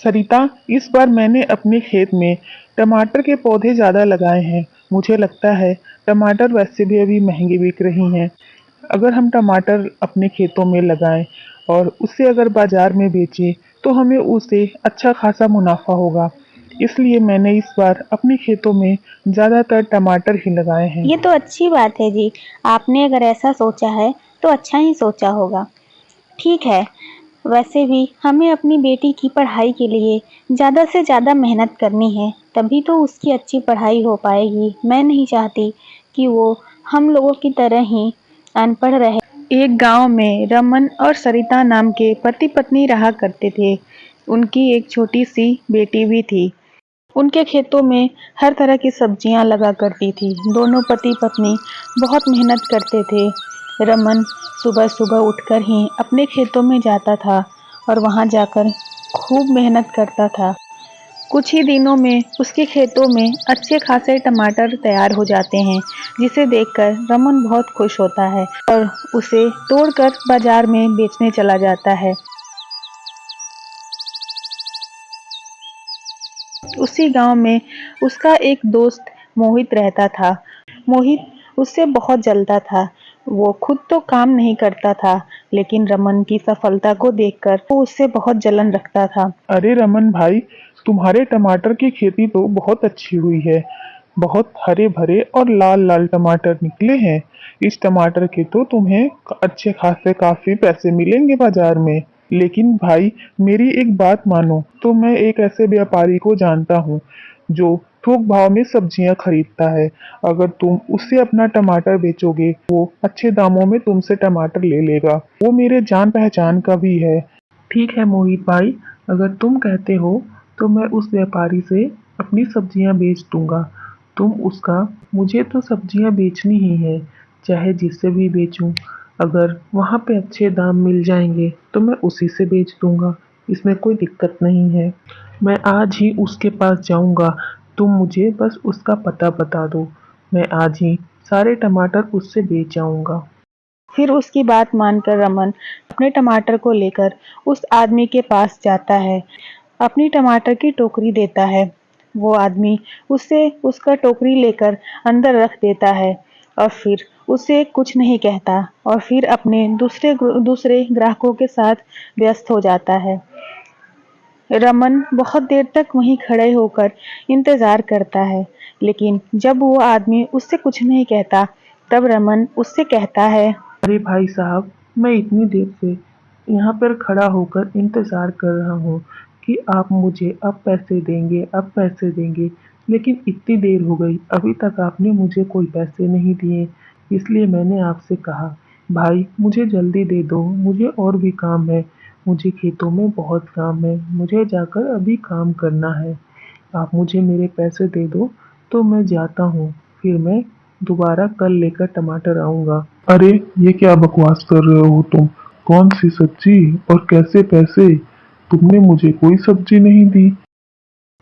सरिता, इस बार मैंने अपने खेत में टमाटर के पौधे ज्यादा लगाए हैं। मुझे लगता है टमाटर वैसे भी अभी महंगे बिक रही हैं। अगर हम टमाटर अपने खेतों में लगाएं और उसे अगर बाजार में बेचें तो हमें उससे अच्छा खासा मुनाफा होगा। इसलिए मैंने इस बार अपने खेतों में ज्यादातर टमाटर ही लगाए हैं। ये तो अच्छी बात है जी। आपने अगर ऐसा सोचा है तो अच्छा ही सोचा होगा। ठीक है, वैसे भी हमें अपनी बेटी की पढ़ाई के लिए ज़्यादा से ज़्यादा मेहनत करनी है, तभी तो उसकी अच्छी पढ़ाई हो पाएगी। मैं नहीं चाहती कि वो हम लोगों की तरह ही अनपढ़ रहे। एक गांव में रमन और सरिता नाम के पति पत्नी रहा करते थे। उनकी एक छोटी सी बेटी भी थी। उनके खेतों में हर तरह की सब्जियां लगा करती थी। दोनों पति पत्नी बहुत मेहनत करते थे। रमन सुबह सुबह उठकर ही अपने खेतों में जाता था और वहां जाकर खूब मेहनत करता था। कुछ ही दिनों में उसके खेतों में अच्छे खासे टमाटर तैयार हो जाते हैं, जिसे देखकर रमन बहुत खुश होता है और उसे तोड़कर बाजार में बेचने चला जाता है। उसी गांव में उसका एक दोस्त मोहित रहता था। मोहित उससे बहुत जलता था। वो खुद तो काम नहीं करता था, लेकिन रमन की सफलता को देखकर वो उससे बहुत जलन रखता था। अरे रमन भाई, तुम्हारे टमाटर की खेती तो बहुत अच्छी हुई है। बहुत हरे भरे और लाल लाल टमाटर निकले हैं। इस टमाटर के तो तुम्हें अच्छे खासे काफी पैसे मिलेंगे बाजार में। लेकिन भाई, मेरी एक बात मानो तो मैं एक ऐसे व्यापारी को जानता हूँ जो थोक भाव में सब्जियां खरीदता है। अगर तुम उससे अपना टमाटर बेचोगे, वो अच्छे दामों में तुमसे टमाटर ले लेगा। वो मेरे जान पहचान का भी है। ठीक है मोहित भाई, अगर तुम कहते हो तो मैं उस व्यापारी से अपनी सब्जियां बेच दूंगा। तुम उसका, मुझे तो सब्जियां बेचनी ही है, चाहे जिससे भी बेचूं। अगर वहां पे अच्छे दाम मिल जाएंगे तो मैं उसी से बेच दूंगा। इसमें कोई दिक्कत नहीं है। मैं आज ही उसके पास जाऊंगा। तुम मुझे बस उसका पता बता दो। मैं आज ही सारे टमाटर उससे बेच आऊंगा। फिर उसकी बात मानकर रमन अपने टमाटर को लेकर उस आदमी के पास जाता है। अपनी टमाटर की टोकरी देता है। वो आदमी उससे उसका टोकरी लेकर अंदर रख देता है और फिर उसे कुछ नहीं कहता और फिर अपने दूसरे दूसरे ग्राहकों के साथ व्यस्त हो जाता है। रमन बहुत देर तक वहीं खड़े होकर इंतजार करता है, लेकिन जब वो आदमी उससे कुछ नहीं कहता, तब रमन उससे कहता है। अरे भाई साहब, मैं इतनी देर से यहाँ पर खड़ा होकर इंतजार कर रहा हूँ कि आप मुझे अब पैसे देंगे, अब पैसे देंगे। लेकिन इतनी देर हो गई, अभी तक आपने मुझे कोई पैसे नहीं दिए। इसलिए मैंने आपसे कहा, भाई मुझे जल्दी दे दो, मुझे और भी काम है। मुझे खेतों में बहुत काम है, मुझे जाकर अभी काम करना है। आप मुझे मेरे पैसे दे दो तो मैं जाता हूँ। फिर मैं दोबारा कल लेकर टमाटर आऊँगा। अरे, ये क्या बकवास कर रहे हो तुम? कौन सी सब्जी और कैसे पैसे? तुमने मुझे कोई सब्जी नहीं दी।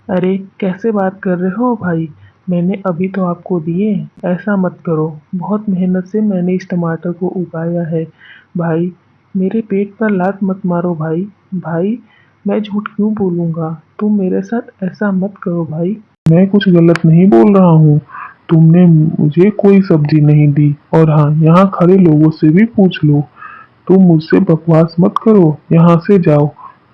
अरे, कैसे बात कर रहे हो भाई? मैंने अभी तो आपको दिए। ऐसा मत करो, बहुत मेहनत से मैंने इस टमाटर को उगाया है। भाई, मेरे पेट पर लात मत मारो भाई। भाई, मैं झूठ क्यों बोलूँगा? तुम मेरे साथ ऐसा मत करो भाई। मैं कुछ गलत नहीं बोल रहा हूँ। तुमने मुझे कोई सब्जी नहीं दी। और हाँ, यहाँ खड़े लोगों से भी पूछ लो। तुम मुझसे बकवास मत करो, यहाँ से जाओ।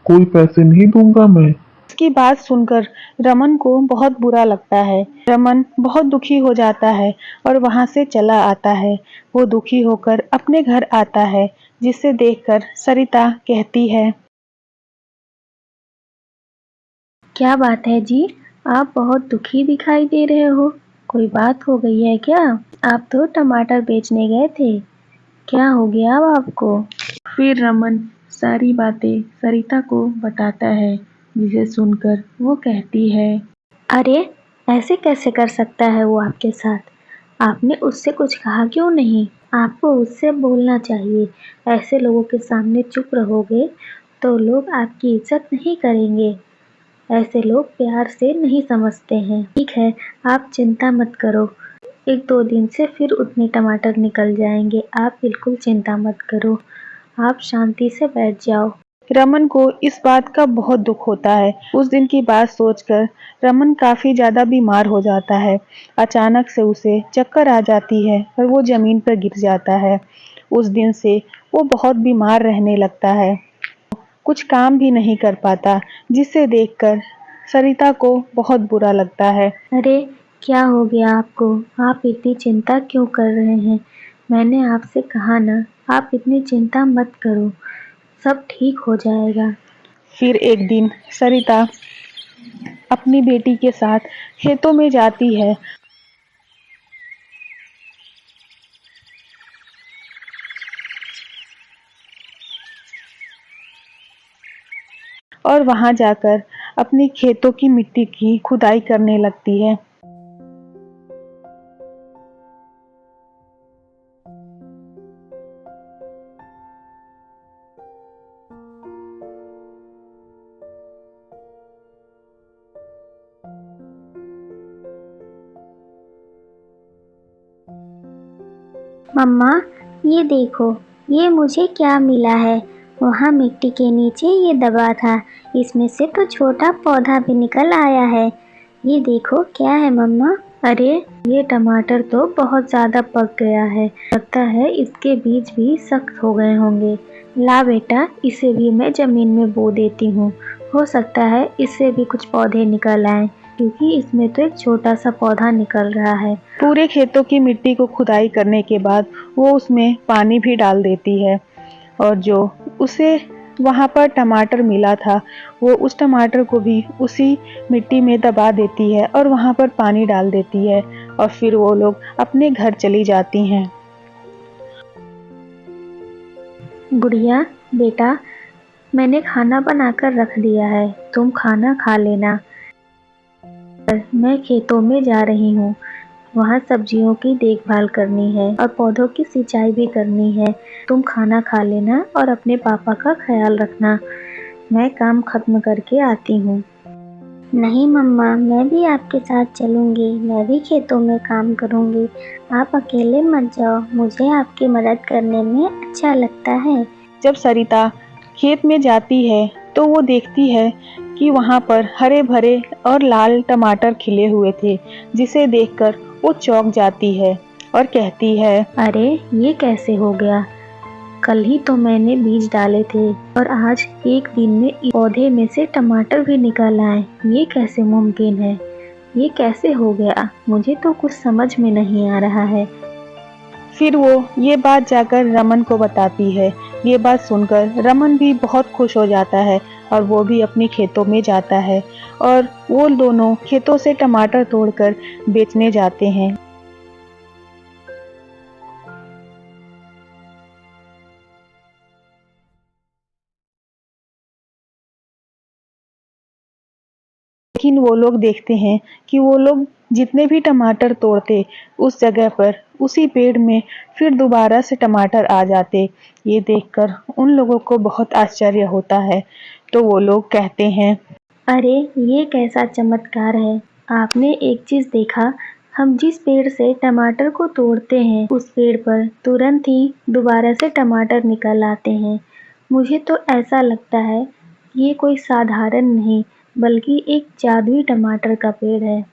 कोई पैसे नहीं दूंगा मैं। उसकी बात सुनकर रमन को बहुत बुरा लगता है। रमन बहुत दुखी हो जाता है और वहां से चला आता है। वो दुखी होकर अपने घर आता है, जिसे देखकर सरिता कहती है। क्या बात है जी? आप बहुत दुखी दिखाई दे रहे हो। कोई बात हो गई है क्या? आप तो टमाटर बेचने गए थे। क्या हो गया अब आपको? फिर रमन सारी बातें सरिता को बताता है, जिसे सुनकर वो कहती है। अरे, ऐसे कैसे कर सकता है वो आपके साथ? आपने उससे कुछ कहा क्यों नहीं? आपको उससे बोलना चाहिए। ऐसे लोगों के सामने चुप रहोगे तो लोग आपकी इज्जत नहीं करेंगे। ऐसे लोग प्यार से नहीं समझते हैं। ठीक है, आप चिंता मत करो। 1-2 दिन से फिर उतने टमाटर निकल जाएंगे। आप बिल्कुल चिंता मत करो। आप शांति से बैठ जाओ। रमन को इस बात का बहुत दुख होता है। उस दिन की बात सोचकर रमन काफी ज्यादा बीमार हो जाता है। अचानक से उसे चक्कर आ जाती है और वो जमीन पर गिर जाता है। उस दिन से वो बहुत बीमार रहने लगता है, कुछ काम भी नहीं कर पाता, जिसे देखकर सरिता को बहुत बुरा लगता है। अरे, क्या हो गया आपको? आप इतनी चिंता क्यों कर रहे हैं? मैंने आपसे कहा ना, आप इतनी चिंता मत करो, सब ठीक हो जाएगा। फिर एक दिन सरिता अपनी बेटी के साथ खेतों में जाती है और वहां जाकर अपनी खेतों की मिट्टी की खुदाई करने लगती है। मम्मा, ये देखो, ये मुझे क्या मिला है? वहाँ मिट्टी के नीचे ये दबा था, इसमें से तो छोटा पौधा भी निकल आया है। ये देखो क्या है मम्मा? अरे, ये टमाटर तो बहुत ज़्यादा पक गया है, लगता है इसके बीज भी सख्त हो गए होंगे। ला बेटा, इसे भी मैं ज़मीन में बो देती हूँ, हो सकता है इससे भी कुछ पौधे निकल आएं, क्योंकि इसमें तो एक छोटा सा पौधा निकल रहा है। पूरे खेतों की मिट्टी को खुदाई करने के बाद वो उसमें पानी भी डाल देती है और जो उसे वहां पर टमाटर मिला था वो उस टमाटर को भी उसी मिट्टी में दबा देती है और वहां पर पानी डाल देती है और फिर वो लोग अपने घर चली जाती हैं। गुड़िया, बेटा, मैंने खाना बनाकर रख दिया है, तुम खाना खा लेना। मैं खेतों में जा रही हूँ, वहाँ सब्जियों की देखभाल करनी है और पौधों की सिंचाई भी करनी है। तुम खाना खा लेना और अपने पापा का ख्याल रखना। मैं काम खत्म करके आती हूँ। नहीं मम्मा, मैं भी आपके साथ चलूँगी, मैं भी खेतों में काम करूँगी। आप अकेले मत जाओ, मुझे आपकी मदद करने में अच्छा लगता है। जब सरिता खेत में जाती है तो वो देखती है कि वहां पर हरे भरे और लाल टमाटर खिले हुए थे, जिसे देखकर वो चौंक जाती है और कहती है, अरे, ये कैसे हो गया? कल ही तो मैंने बीज डाले थे और आज एक दिन में इस पौधे में से टमाटर भी निकल आए। ये कैसे मुमकिन है? ये कैसे हो गया? मुझे तो कुछ समझ में नहीं आ रहा है। फिर वो ये बात जाकर रमन को बताती है। ये बात सुनकर रमन भी बहुत खुश हो जाता है और वो भी अपने खेतों में जाता है और वो दोनों खेतों से टमाटर तोड़कर बेचने जाते हैं। लेकिन वो लोग देखते हैं कि वो लोग जितने भी टमाटर तोड़ते उस जगह पर उसी पेड़ में फिर दोबारा से टमाटर आ जाते। ये देखकर उन लोगों को बहुत आश्चर्य होता है। तो वो लोग कहते हैं, अरे, ये कैसा चमत्कार है? आपने एक चीज देखा? हम जिस पेड़ से टमाटर को तोड़ते हैं, उस पेड़ पर तुरंत ही दोबारा से टमाटर निकल आते हैं। मुझे तो ऐसा लगता है ये कोई साधारण नहीं, बल्कि एक जादुई टमाटर का पेड़ है।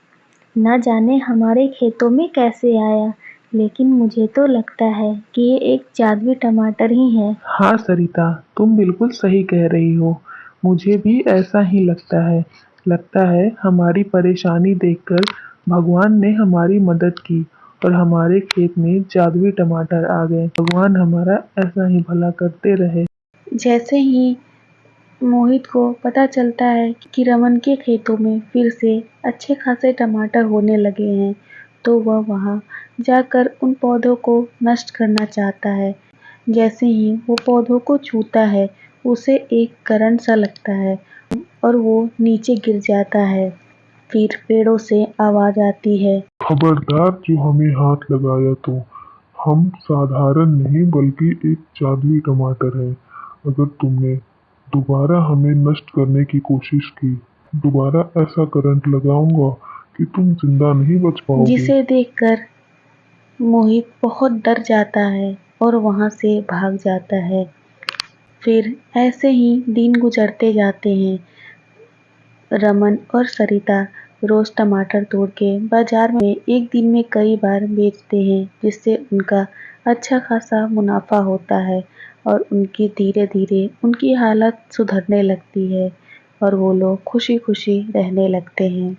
न जाने हमारे खेतों में कैसे आया, लेकिन मुझे तो लगता है कि ये एक जादुई टमाटर ही है। हाँ सरिता, तुम बिल्कुल सही कह रही हो। मुझे भी ऐसा ही लगता है। लगता है हमारी परेशानी देखकर भगवान ने हमारी मदद की और हमारे खेत में जादुई टमाटर आ गए। भगवान हमारा ऐसा ही भला करते रहे। जैसे ही मोहित को पता चलता है कि रमन के खेतों में फिर से अच्छे खासे टमाटर होने लगे हैं, तो वह वहां जाकर उन पौधों को नष्ट करना चाहता है। जैसे ही वो पौधों को छूता है, उसे एक करंट सा लगता है और वो नीचे गिर जाता है। फिर पेड़ों से आवाज आती है, खबरदार जो हमें हाथ लगाया तो हम साधारण नहीं बल्कि एक जादुई टमाटर हैं। अगर तुमने दोबारा हमें नष्ट करने की कोशिश की, दोबारा ऐसा करंट लगाऊंगा कि तुम जिंदा नहीं बच पाओगे। जिसे देखकर मोहित बहुत डर जाता है और वहां से भाग जाता है। फिर ऐसे ही दिन गुजरते जाते हैं। रमन और सरिता रोज टमाटर तोड़ के बाजार में एक दिन में कई बार बेचते हैं, जिससे उनका अच्छा खासा मुनाफा होता है और उनकी धीरे-धीरे उनकी हालत सुधरने लगती है और वो लोग खुशी-खुशी रहने लगते हैं।